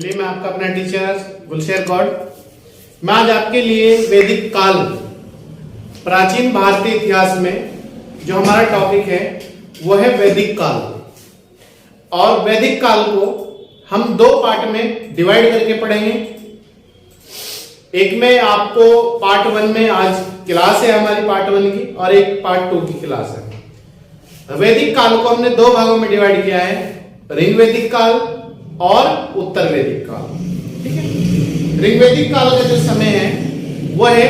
चलिए, मैं आपका अपना टीचर गुलशेर गौड़। मैं आज आपके लिए वैदिक काल, प्राचीन भारतीय इतिहास में जो हमारा टॉपिक है वो है वैदिक काल। और वैदिक काल को हम दो पार्ट में डिवाइड करके पढ़ेंगे। एक में आपको पार्ट 1 में आज क्लास है हमारी पार्ट 1 की, और एक पार्ट 2 की क्लास है। वैदिक काल को हमने दो भागों में डिवाइड किया है, ऋग्वैदिक काल और उत्तर वैदिक काल। ठीक है, ऋग्वैदिक काल का जो समय है वो है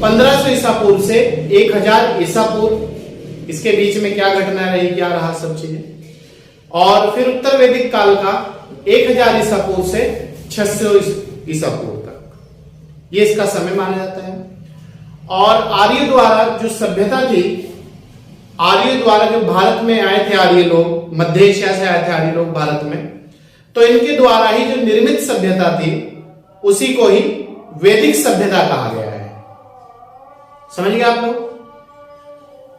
1500 ईसा पूर्व से 1000 ईसा पूर्व। इसके बीच में क्या घटना रही, क्या रहा, सब चीजें। और फिर उत्तर वैदिक काल का 1000 ईसा पूर्व से 600 ईसा पूर्व तक, ये इसका समय माना जाता है। और आर्य द्वारा जो सभ्यता थी, आर्य द्वारा जो भारत में आए थे आर्य लोग, मध्य एशिया से आए थे आर्य लोग भारत में, तो इनके द्वारा ही जो निर्मित सभ्यता थी उसी को ही वैदिक सभ्यता कहा गया है। समझ गए आप लोग?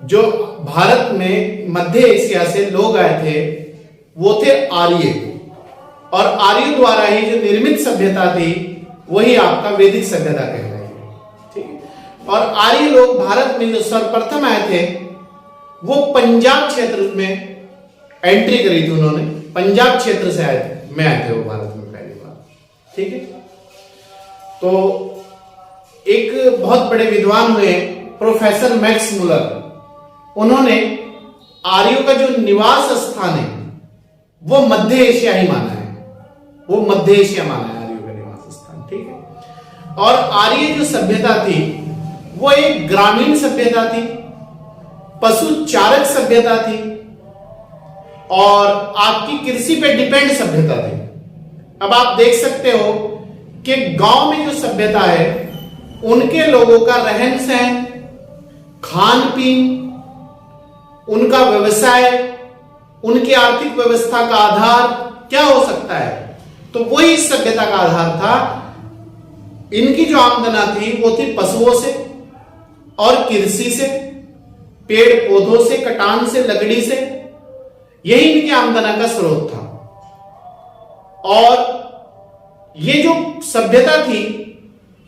जो भारत में मध्य एशिया से लोग आए थे वो थे आर्य, और आर्य द्वारा ही जो निर्मित सभ्यता थी वही आपका वैदिक सभ्यता कहलाएगी। ठीक है, और आर्य लोग भारत में जो सर्वप्रथम आए थे वो पंजाब क्षेत्र में एंट्री करी थी। उन्होंने पंजाब क्षेत्र से आए थे वो भारत में पहली बार। ठीक है, तो एक बहुत बड़े विद्वान हुए प्रोफेसर मैक्स मुलर, उन्होंने आर्यों का जो निवास स्थान है वो मध्य एशिया ही माना है, वो मध्य एशिया माना है आर्यों का निवास स्थान। ठीक है, और आर्य जो सभ्यता थी वो एक ग्रामीण सभ्यता थी, पशु चारक सभ्यता थी, और आपकी कृषि पे डिपेंड सभ्यता थी। अब आप देख सकते हो कि गांव में जो सभ्यता है उनके लोगों का रहन सहन, खान पीन, उनका व्यवसाय, उनकी आर्थिक व्यवस्था का आधार क्या हो सकता है, तो वही इस सभ्यता का आधार था। इनकी जो आमदना थी वो थी पशुओं से और कृषि से, पेड़ पौधों से, कटान से, लकड़ी से, यही इनकी आमदना का स्रोत था। और ये जो सभ्यता थी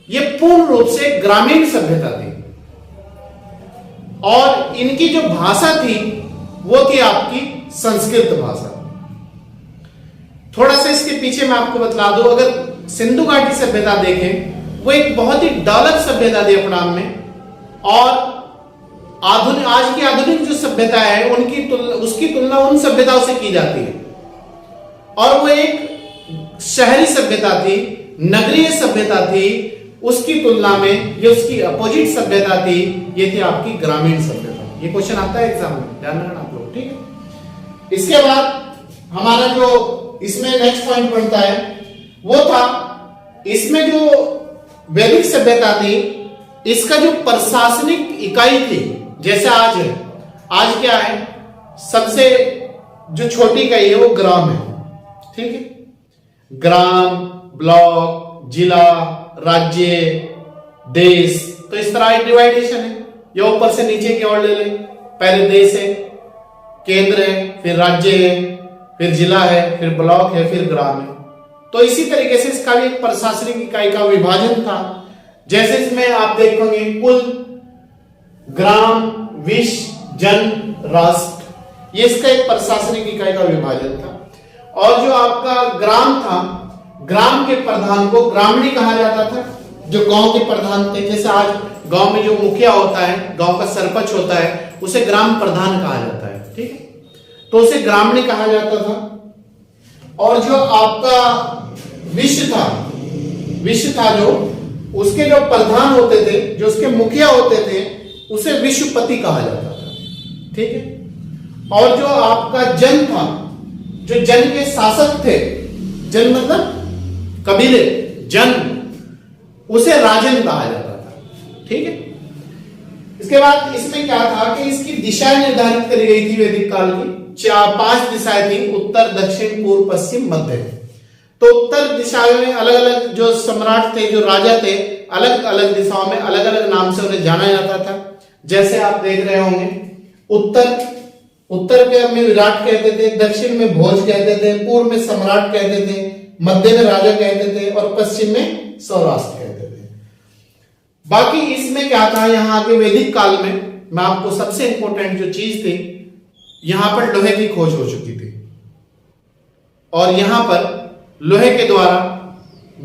ये पूर्ण रूप से ग्रामीण सभ्यता थी, और इनकी जो भाषा थी वो थी आपकी संस्कृत भाषा। थोड़ा सा इसके पीछे मैं आपको बतला दूं, अगर सिंधु घाटी सभ्यता देखें वो एक बहुत ही डेवलप सभ्यता थी अपने आप में, और आधुनिक, आज की आधुनिक जो सभ्यता है उसकी तुलना उन सभ्यताओं से की जाती है। और वो एक शहरी सभ्यता थी, नगरीय सभ्यता थी, उसकी तुलना में ये उसकी अपोजिट सभ्यता थी, ये थी आपकी ग्रामीण सभ्यता। ये क्वेश्चन आता है एग्जाम में, ध्यान रखना आप लोग। ठीक है, इसके बाद हमारा जो इसमें नेक्स्ट पॉइंट बनता है वो था, इसमें जो वैदिक सभ्यता थी इसका जो प्रशासनिक इकाई थी, जैसे आज क्या है, सबसे जो छोटी इकाई है वो ग्राम है। ठीक है, ग्राम, ब्लॉक, जिला, राज्य, देश, तो इस तरह एक डिवाइडेशन है। ये ऊपर से नीचे की ओर ले ले, पहले देश है, केंद्र है, फिर राज्य है, फिर जिला है, फिर ब्लॉक है, फिर ग्राम है। तो इसी तरीके से इसका भी एक प्रशासनिक इकाई का विभाजन था। जैसे इसमें आप देखोगे कुल, ग्राम, विश्व, जन, राष्ट्र, ये इसका एक प्रशासनिक इकाई का विभाजन था। और जो आपका ग्राम था, ग्राम के प्रधान को ग्रामणी कहा जाता था, जो गांव के प्रधान थे। जैसे आज गांव में जो मुखिया होता है, गांव का सरपंच होता है, उसे ग्राम प्रधान कहा जाता है। ठीक है, तो उसे ग्रामणी कहा जाता था। और जो आपका विश्व था जो उसके जो प्रधान होते थे, जो उसके मुखिया होते थे, उसे विश्वपति कहा जाता था। ठीक है, और जो आपका जन था, जो जन के शासक थे, जन मतलब कबीले, जन, उसे राजन कहा जाता था। ठीक है, इसके बाद इसमें क्या था कि इसकी दिशाएं निर्धारित करी गई थी वैदिक काल की। 5 दिशाएं थी, उत्तर, दक्षिण, पूर्व, पश्चिम, मध्य। तो उत्तर दिशा में अलग अलग जो सम्राट थे, जो राजा थे, अलग अलग दिशाओं में अलग अलग नाम से उन्हें जाना जाता था। जैसे आप देख रहे होंगे, उत्तर के में विराट कहते थे, दक्षिण में भोज कहते थे, पूर्व में सम्राट कहते थे, मध्य में राजा कहते थे और पश्चिम में सौराष्ट्र कहते थे। बाकी इसमें क्या था, यहां आके वैदिक काल में मैं आपको सबसे इंपॉर्टेंट जो चीज थी, यहां पर लोहे की खोज हो चुकी थी और यहां पर लोहे के द्वारा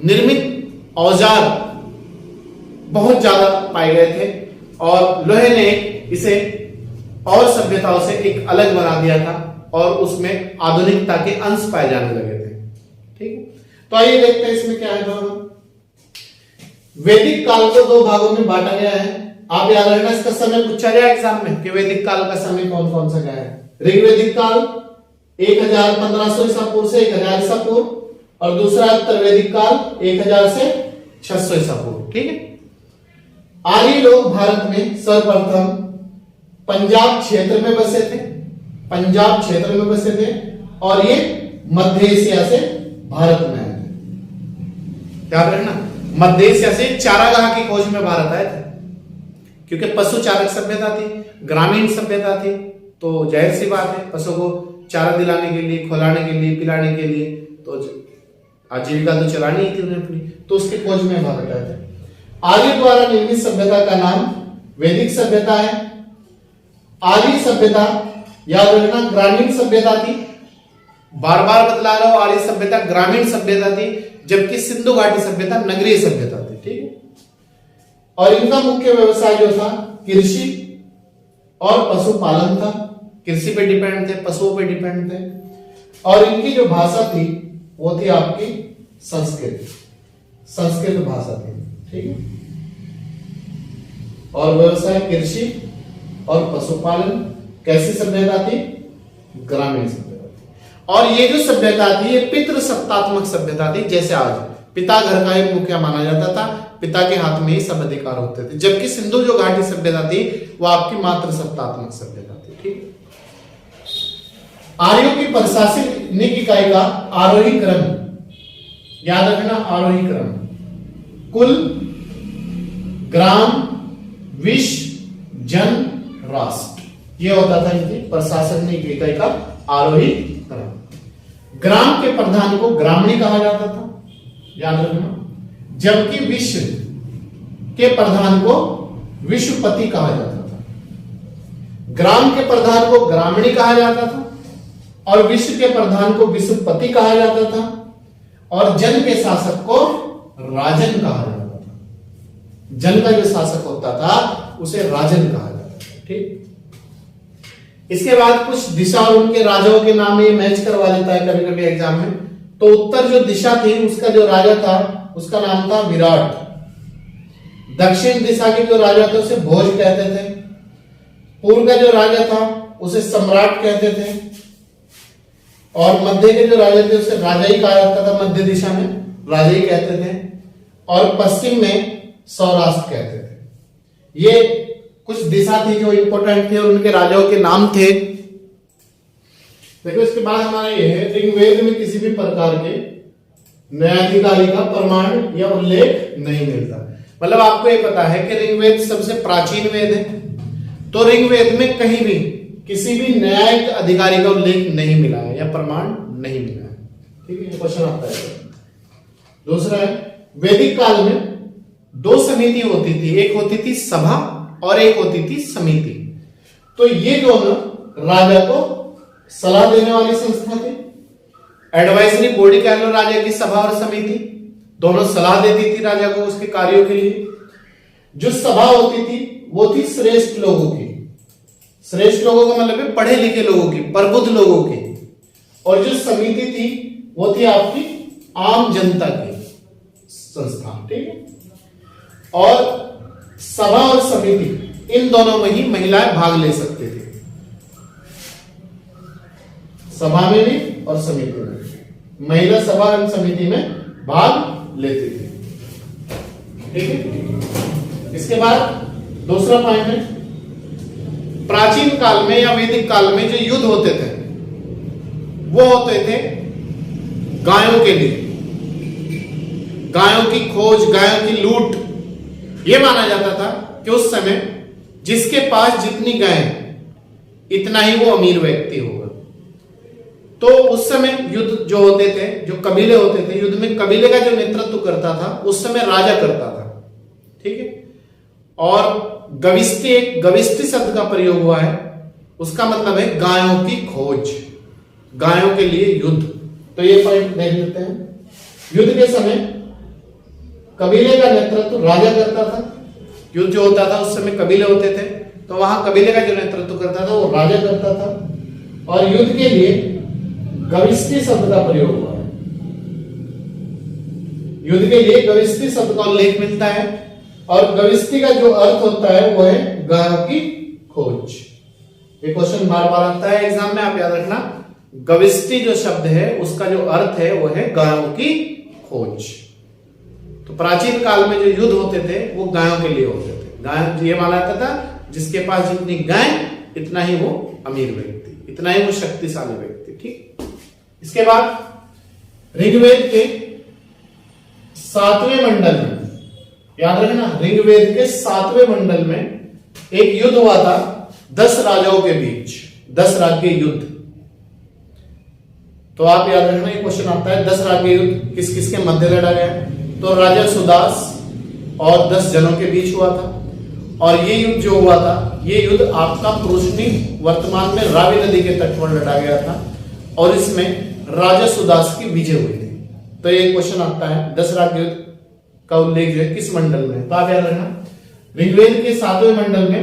निर्मित औजार बहुत ज्यादा पाए गए थे और लोहे ने इसे और सभ्यताओं से एक अलग बना दिया था और उसमें आधुनिकता के अंश पाए जाने लगे थे। ठीक है, तो आइए देखते हैं इसमें क्या है। वैदिक काल को दो भागों में बांटा गया है। आप याद रखना, इसका समय पूछा गया एग्जाम में कि वैदिक काल का समय कौन कौन सा गया है। ऋग्वैदिक काल 1015 ईसा पूर्व से 1000 ईसा पूर्व और दूसरा उत्तर वैदिक काल 1000 से 600 ईसा पूर्व। ठीक है, आर्य लोग भारत में सर्वप्रथम पंजाब क्षेत्र में बसे थे, पंजाब क्षेत्र में बसे थे और ये मध्य एशिया से भारत में आए थे। याद रखना, मध्य एशिया से चारागाह की खोज में भारत आए थे, क्योंकि पशु चारक सभ्यता थी, ग्रामीण सभ्यता थी, तो जाहिर सी बात है पशु को चारा दिलाने के लिए, खिलाने के लिए, पिलाने के लिए तो आजीविका तो चलानी ही थी उन्हें अपनी, तो उसके खोज में भारत आए थे। आर्य द्वारा निर्मित सभ्यता का नाम वैदिक सभ्यता है। आर्य सभ्यता याद रखना ग्रामीण सभ्यता थी, बार बार बतला रहा हूं, आर्य सभ्यता ग्रामीण सभ्यता थी, जबकि सिंधु घाटी सभ्यता नगरीय सभ्यता थी। ठीक है, और इनका मुख्य व्यवसाय जो था कृषि और पशुपालन था। कृषि पे डिपेंड थे, पशुओं पे डिपेंड थे और इनकी जो भाषा थी वो थी आपकी संस्कृत, संस्कृत भाषा थी। ठीक है, और व्यवसाय कृषि और पशुपालन। कैसी सभ्यता थी? ग्रामीण सभ्यता थी। और ये जो सभ्यता थी ये पितृ सत्तात्मक सभ्यता थी। जैसे आज पिता घर का एक मुखिया माना जाता था, पिता के हाथ में ही सब अधिकार होते थे, जबकि सिंधु जो घाटी सभ्यता थी वो आपकी मातृ सत्तात्मक सभ्यता थी। ठीक, आर्यों की प्रशासनिक इकाई का आरोही क्रम, याद रखना आरोही क्रम, कुल, ग्राम, विश्व, जन, राष्ट्र, ये होता था इनकी प्रशासनिक इकाई का आरोही क्रम। ग्राम के प्रधान को ग्रामणी कहा जाता था, याद रखना, जबकि विश्व के प्रधान को विश्वपति कहा जाता था। ग्राम के प्रधान को ग्रामणी कहा जाता था और विश्व के प्रधान को विश्वपति कहा जाता था और जन के शासक को राजन कहा जाता था। जन का जो शासक होता था उसे राजन कहा जाता था। ठीक, इसके बाद कुछ दिशा और उनके राजाओं के नाम ये मैच करवा लेता है कभी कभी एग्जाम में। तो उत्तर जो दिशा थी उसका जो राजा था उसका नाम था विराट। दक्षिण दिशा के जो राजा थे उसे भोज कहते थे। पूर्व का जो राजा था उसे सम्राट कहते थे और मध्य के जो राजा थे उसे राजा ही कहा जाता था, मध्य दिशा में राजा ही कहते थे और पश्चिम में सौराष्ट्र कहते थे। ये कुछ दिशा थी जो इंपॉर्टेंट थे और उनके राजाओं के नाम थे। देखो इसके बाद हमारा ये है, ऋग्वेद में किसी भी प्रकार के न्यायाधिकारी का प्रमाण या उल्लेख नहीं मिलता। मतलब आपको ये पता है कि ऋग्वेद सबसे प्राचीन वेद है, तो ऋग्वेद में कहीं भी किसी भी न्यायिक अधिकारी का उल्लेख नहीं मिला है या प्रमाण नहीं मिला है। ठीक है, क्वेश्चन आता है। दूसरा है, वैदिक काल में दो समिति होती थी, एक होती थी सभा और एक होती थी समिति। तो ये दोनों राजा को सलाह देने वाली संस्था थी। एडवाइजरी बॉडी कह लो राजा की, सभा और समिति दोनों सलाह देती थी राजा को उसके कार्यों के लिए। जो सभा होती थी वो थी श्रेष्ठ लोगों की, श्रेष्ठ लोगों का मतलब है पढ़े लिखे लोगों की, प्रबुद्ध लोगों की। और जो समिति थी वो थी आपकी आम जनता की संस्था। ठीक है, और सभा और समिति इन दोनों में ही महिलाएं भाग ले सकती थी, सभा में भी और समिति में। महिला सभा और समिति में भाग लेती थी। ठीक है, इसके बाद दूसरा पॉइंट है, प्राचीन काल में या वैदिक काल में जो युद्ध होते थे वो होते थे गायों के लिए, गायों की खोज, गायों की लूट। यह माना जाता था कि उस समय जिसके पास जितनी गाय इतना ही वो अमीर व्यक्ति होगा। तो उस समय युद्ध जो होते थे, जो कबीले होते थे, युद्ध में कबीले का जो नेतृत्व करता था उस समय राजा करता था, ठीक है। और गविष्टि शब्द का प्रयोग हुआ है, उसका मतलब है गायों की खोज, गायों के लिए युद्ध। तो ये पॉइंट देख लेते हैं। युद्ध के समय कबीले का नेतृत्व राजा करता था। युद्ध जो होता था उस समय कबीले होते थे, तो वहां कबीले का जो नेतृत्व करता था वो राजा करता था। और युद्ध के लिए गविष्टि शब्द का प्रयोग हुआ है। युद्ध के लिए गविष्टि शब्द का उल्लेख मिलता है, और गविष्टि का जो अर्थ होता है वो है गायों की खोज। ये क्वेश्चन बार बार आता है एग्जाम में, आप याद रखना। गविष्टि जो शब्द है उसका जो अर्थ है वो है गायों की खोज। तो प्राचीन काल में जो युद्ध होते थे वो गायों के लिए होते थे। गाय, ये माना जाता था जिसके पास जितनी गाय इतना ही वो अमीर व्यक्ति, इतना ही वो शक्तिशाली व्यक्ति, ठीक। इसके बाद ऋग्वेद के 7वें मंडल में, याद रखना, ऋग्वेद के 7वें मंडल में एक युद्ध हुआ था 10 राजाओं के बीच, 10 राज्य युद्ध। तो आप याद रखना, ये क्वेश्चन आता है 10 राज्य युद्ध किस किस के मध्य लड़ा गया। तो राजा सुदास और 10 जनों के बीच हुआ था। और ये युद्ध जो हुआ था, ये युद्ध आपका पुरुषनी, वर्तमान में रावी नदी के तट पर लड़ा गया था, और इसमें राजा सुदास की विजय हुई थी। तो ये क्वेश्चन आता है 10 राज्य युद्ध का उल्लेख जो है किस मंडल में। तो आप याद रखना, ऋग्वेद के 7वें मंडल में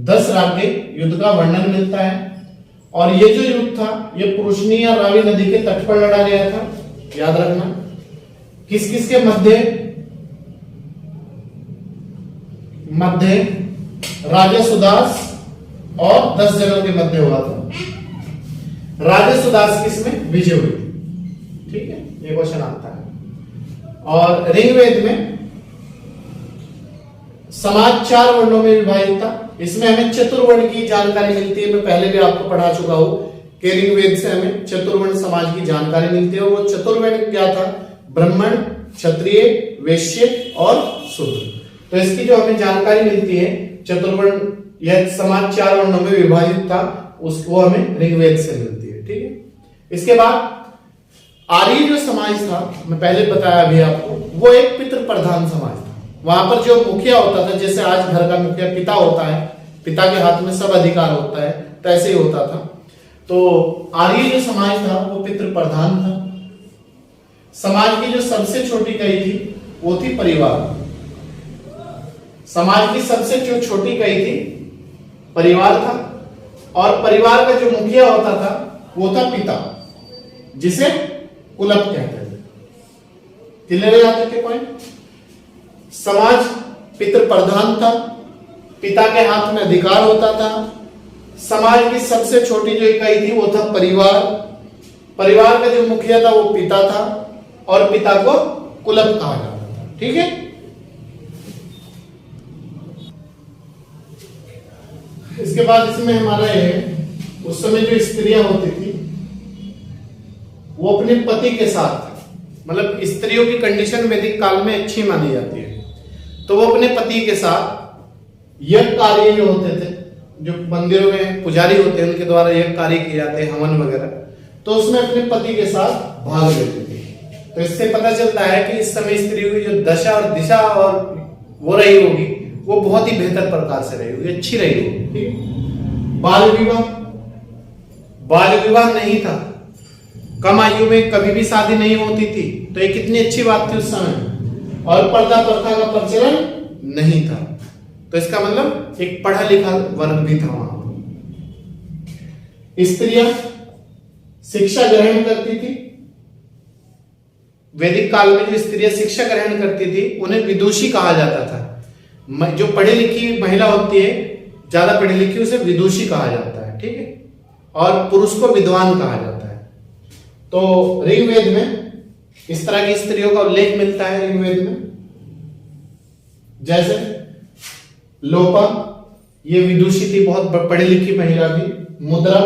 10 राज्य युद्ध का वर्णन मिलता है। और ये जो युद्ध था ये पुरुषनी या रावी नदी के तट पर लड़ा गया था। याद रखना, किस किस के मध्य राजा सुदास और 10 जनों के मध्य हुआ था। राजा सुदास किसमें विजय हुई, ठीक है, ये क्वेश्चन आता है। और ऋग्वेद में समाज 4 वर्णों में विभाजित था। इसमें हमें चतुर्वर्ण की जानकारी मिलती है। मैं पहले भी आपको पढ़ा चुका हूं कि ऋग्वेद से हमें चतुर्वर्ण समाज की जानकारी मिलती है। और वो चतुर्वर्ण क्या था? ब्राह्मण, क्षत्रिय, वैश्य और शूद्र। तो इसकी जो हमें जानकारी मिलती है, चतुर्वर्ण, यह समाज 4 वर्णों में विभाजित था, उसको हमें ऋग्वेद से मिलती है, ठीक है। इसके बाद आर्य जो समाज था, मैं पहले बताया अभी आपको, वो एक पितृ प्रधान समाज था। वहां पर जो मुखिया होता था, जैसे आज घर का मुखिया पिता होता है, पिता के हाथ में सब अधिकार होता है, तो ऐसे ही होता था। तो आर्य जो समाज था वो पितृ प्रधान था। समाज की जो सबसे छोटी कई थी वो थी परिवार। समाज की सबसे जो छोटी कई थी परिवार था। और परिवार का जो मुखिया होता था वो था पिता, जिसे कुलप कहते थे। क्लियर है यहाँ तक के पॉइंट? समाज पितृ प्रधान था, पिता के हाथ में अधिकार होता था। समाज की सबसे छोटी जो इकाई थी वो था परिवार। परिवार का जो मुखिया था वो पिता था, और पिता को कुलप कहा जाता था, ठीक है। इसके बाद इसमें हमारा ये, उस समय जो स्त्रियां होती थी वो अपने पति के साथ, मतलब स्त्रियों की कंडीशन वैदिक काल में अच्छी मानी जाती है, तो वो अपने पति के साथ यज्ञ कार्य जो होते थे, जो मंदिरों में पुजारी होते हैं उनके द्वारा यज्ञ कार्य किए जाते हैं, हवन वगैरह, तो उसमें अपने पति के साथ भाग लेते थे। तो इससे पता चलता है कि इस समय स्त्रियों की जो दशा और दिशा और वो रही होगी वो बहुत ही बेहतर प्रकार से रही होगी, अच्छी रही होगी, ठीक। बाल विवाह नहीं था, कम आयु में कभी भी शादी नहीं होती थी, तो ये कितनी अच्छी बात थी उस समय। और पर्दा प्रथा का प्रचलन नहीं था, तो इसका मतलब एक पढ़ा लिखा वर्ग भी था वहां। स्त्रियां शिक्षा ग्रहण करती थी। वैदिक काल में जो स्त्रियां शिक्षा ग्रहण करती थी उन्हें विदुषी कहा जाता था। जो पढ़ी लिखी महिला होती है, ज्यादा पढ़ी लिखी, उसे विदुषी कहा जाता है, ठीक है। और पुरुष को विद्वान कहा जाता है। तो ऋग्वेद में इस तरह की स्त्रियों का उल्लेख मिलता है ऋग्वेद में, जैसे लोपा, ये विदुषी थी, बहुत पढ़ी लिखी महिला थी। मुद्रा,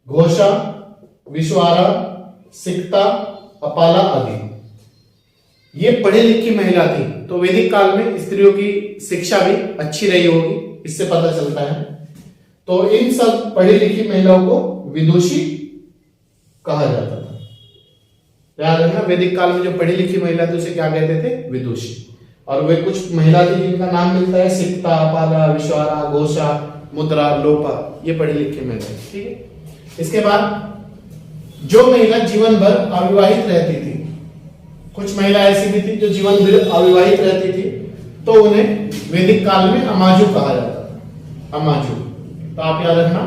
घोषा, विश्वारा, सिक्ता, अपाला आदि, ये पढ़ी लिखी महिला थी। तो वैदिक काल में स्त्रियों की शिक्षा भी अच्छी रही होगी, इससे पता चलता है। तो इन सब पढ़ी लिखी महिलाओं को विदुषी कहा जाता था। याद रखना, वैदिक काल में जो पढ़ी लिखी महिला थी उसे क्या कहते थे? विदुषी। और वे कुछ महिला थी जिनका नाम मिलता है सिक्ता, पाला, विश्वारा, घोषा, मुद्रा, लोपा, ये पढ़ी लिखी महिला। ठीक है। इसके बाद जो महिला जीवन भर अविवाहित रहती थी, कुछ महिला ऐसी भी थी जो जीवन भर अविवाहित रहती थी, तो उन्हें वैदिक काल में अमाजु कहा जाता था। अमाजु। तो आप याद रखना,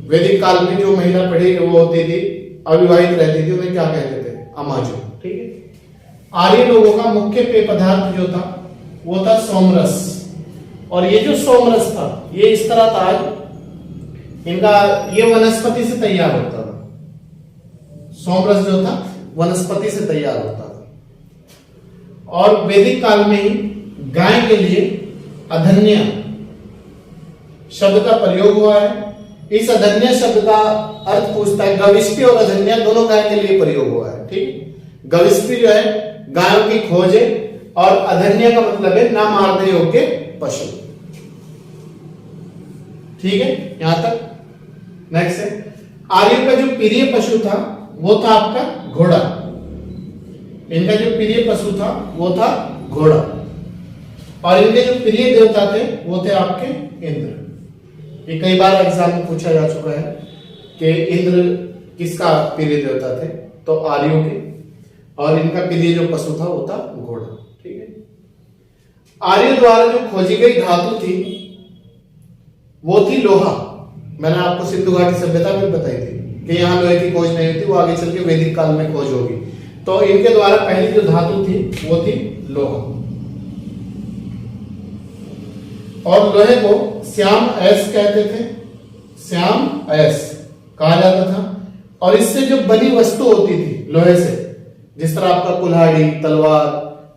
वैदिक काल में जो महिला पढ़ी वो होती थी, अविवाहित रहती थी, उन्हें क्या कहते थे? अमाजु। ठीक है। आर्य लोगों का मुख्य पेय पदार्थ जो था वो था सोमरस। और ये जो सोमरस था ये इस तरह था, इनका ये वनस्पति से तैयार होता था। सोमरस जो था वनस्पति से तैयार होता था। और वैदिक काल में ही गाय के लिए अधन्य शब्द का प्रयोग हुआ है। इस अधन्य शब्द का अर्थ पूछता है, गविष्टि और अधन्य दोनों गाय के लिए प्रयोग हुआ है। ठीक। गविष्टि जो है गायों की खोज है और अधन्य का मतलब है ना मारने योग्य पशु। ठीक है, यहां तक। नेक्स्ट है, आर्यों का जो प्रिय पशु था वो था आपका घोड़ा। इनका जो प्रिय पशु था वो था घोड़ा। और इनके जो प्रिय देवता थे वो थे आपके इंद्र। ये कई बार एग्जाम में पूछा जा चुका है कि इंद्र किसका प्रिय देवता थे? तो आर्यों के। और इनका प्रिय जो पशु था वो था घोड़ा। ठीक है। आर्यों द्वारा जो खोजी गई धातु थी वो थी लोहा। मैंने आपको सिंधु घाटी सभ्यता में बताई थी कि यहाँ लोहे की खोज नहीं हुई थी, वो आगे चल के वैदिक काल में खोज होगी। तो इनके द्वारा पहली जो धातु थी वो थी लोहा। और लोहे को श्याम ऐस कहते थे, श्याम ऐस कहा जाता था। और इससे जो बनी वस्तु होती थी लोहे से, जिस तरह आपका कुल्हाड़ी, तलवार,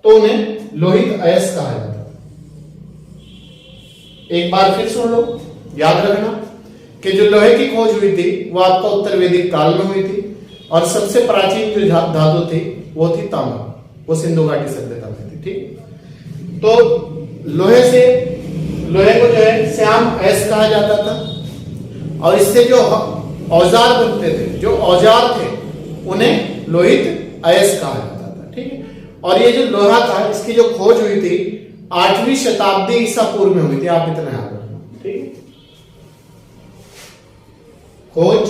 तो उन्हें लोहित ऐस कहा जाता था। एक बार फिर सुन लो, याद रखना कि जो लोहे की खोज हुई थी वो आपका उत्तर वैदिक काल में हुई थी। और सबसे प्राचीन जो धातु थी वो थी तांबा, वो सिंधु घाटी सभ्यता में थी। ठीक। तो लोहे को जो है श्याम ऐस कहा जाता था। और इससे जो औजार बनते थे, जो औजार थे, उन्हें लोहित ऐस कहा जाता था। ठीक है। और ये जो लोहा था इसकी जो खोज हुई थी 8वीं शताब्दी ईसा पूर्व में हुई थी। आप इतना याद रखना। ठीक है। खोज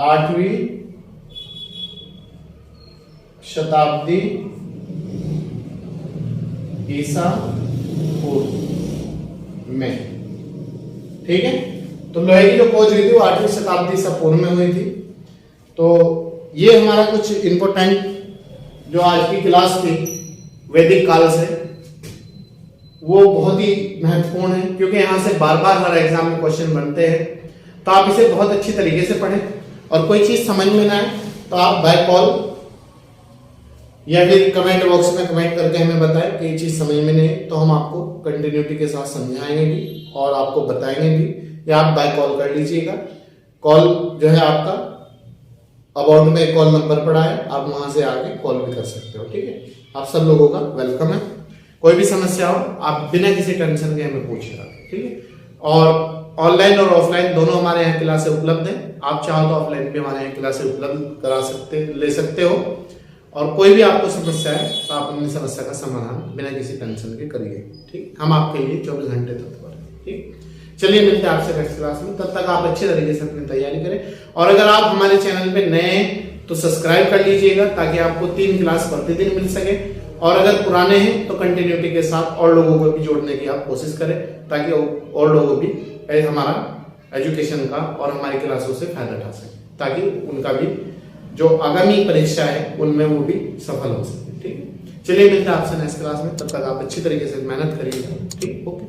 8वीं शताब्दी ईसा पूर्व में। ठीक है। तो लोहे की जो खोज हुई थी वो 8वीं शताब्दी ईसा पूर्व में हुई थी। तो ये हमारा कुछ इंपॉर्टेंट जो आज की क्लास थी वैदिक काल से, वो बहुत ही महत्वपूर्ण है, क्योंकि यहां से बार बार हर एग्जाम में क्वेश्चन बनते हैं। तो आप इसे बहुत अच्छी तरीके से पढ़ें। और कोई चीज समझ में ना आए तो आप बाय कॉल या फिर कमेंट बॉक्स में कमेंट करके हमें बताएं कि ये चीज समझ में नहीं, तो हम आपको कंटिन्यूटी के साथ समझाएंगे भी और आपको बताएंगे भी, या आप बाय कॉल कर लीजिएगा। कॉल जो है आपका अबाउट में कॉल नंबर पड़ा है, आप वहां से आके कॉल भी कर सकते हो। ठीक है। आप सब लोगों का वेलकम है। कोई भी समस्या हो आप बिना किसी टेंशन के हमें पूछिएगा। ठीक है। और ऑनलाइन और ऑफलाइन दोनों हमारे यहाँ क्लासें उपलब्ध है। आप चाहो तो ऑफलाइन भी हमारे यहाँ क्लासें उपलब्ध करा सकते ले सकते हो। और कोई भी आपको समस्या है तो आप अपनी समस्या का समाधान बिना किसी टेंशन के करिए। ठीक। हम आपके लिए 24 घंटे तत्पर हैं। ठीक। चलिए मिलते हैं आपसे नेक्स्ट क्लास में। तब तक आप अच्छे तरीके से अपनी तैयारी करें। और अगर आप हमारे चैनल पे नए हैं तो सब्सक्राइब कर लीजिएगा ताकि आपको 3 क्लास प्रतिदिन मिल सके। और अगर पुराने हैं तो कंटिन्यूटी के साथ और लोगों को भी जोड़ने की आप कोशिश करें ताकि और लोगों भी हमारा एजुकेशन का और हमारी क्लासों से फायदा उठा सके, ताकि उनका भी जो आगामी परीक्षा है उनमें वो भी सफल हो सके। ठीक है। चलिए मिलते हैं आपसे नेक्स्ट क्लास में। तब तक आप अच्छी तरीके से मेहनत करिएगा। ठीक। ओके।